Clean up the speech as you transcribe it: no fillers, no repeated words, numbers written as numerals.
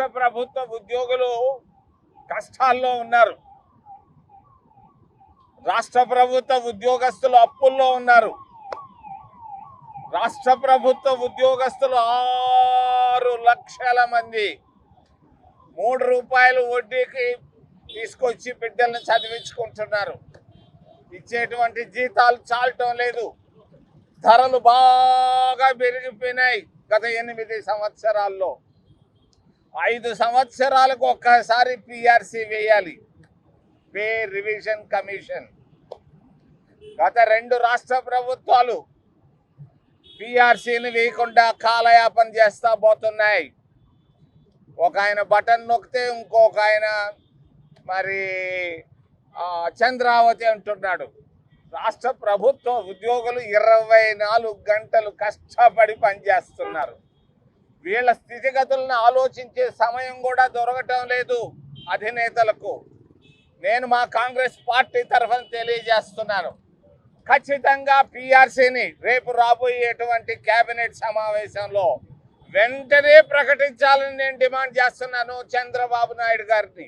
రాష్ట్ర ప్రభుత్వ ఉద్యోగులు కష్టాల్లో ఉన్నారు. రాష్ట్ర ప్రభుత్వ ఉద్యోగస్తులు అప్పుల్లో ఉన్నారు. రాష్ట్ర ప్రభుత్వ ఉద్యోగస్తులు 6 లక్షల మంది 3 రూపాయలు వడ్డీకి తీసుకొచ్చి బిడ్డలను చదివించుకుంటున్నారు. ఇచ్చేటువంటి జీతాలు చాలటం లేదు. ధరలు బాగా పెరిగిపోయినాయి. గత 8 సంవత్సరాల్లో 5 సంవత్సరాలకు ఒక్కసారి పిఆర్సీ వేయాలి, పే రివిజన్ కమిషన్. గత 2 రాష్ట్ర ప్రభుత్వాలు పిఆర్సీని వేయకుండా కాలయాపన చేస్తా పోతున్నాయి. ఒక ఆయన బటన్ నొక్కితే ఇంకొక ఆయన మరి చంద్రావతి అంటున్నాడు. రాష్ట్ర ప్రభుత్వ ఉద్యోగులు 24 గంటలు కష్టపడి పనిచేస్తున్నారు. వీళ్ళ స్థితిగతులను ఆలోచించే సమయం కూడా దొరకటం లేదు అధినేతలకు. నేను మా కాంగ్రెస్ పార్టీ తరఫున తెలియజేస్తున్నాను, ఖచ్చితంగా పిఆర్సీని రేపు రాబోయేటువంటి కేబినెట్ సమావేశంలో వెంటనే ప్రకటించాలని నేను డిమాండ్ చేస్తున్నాను చంద్రబాబు నాయుడు గారిని.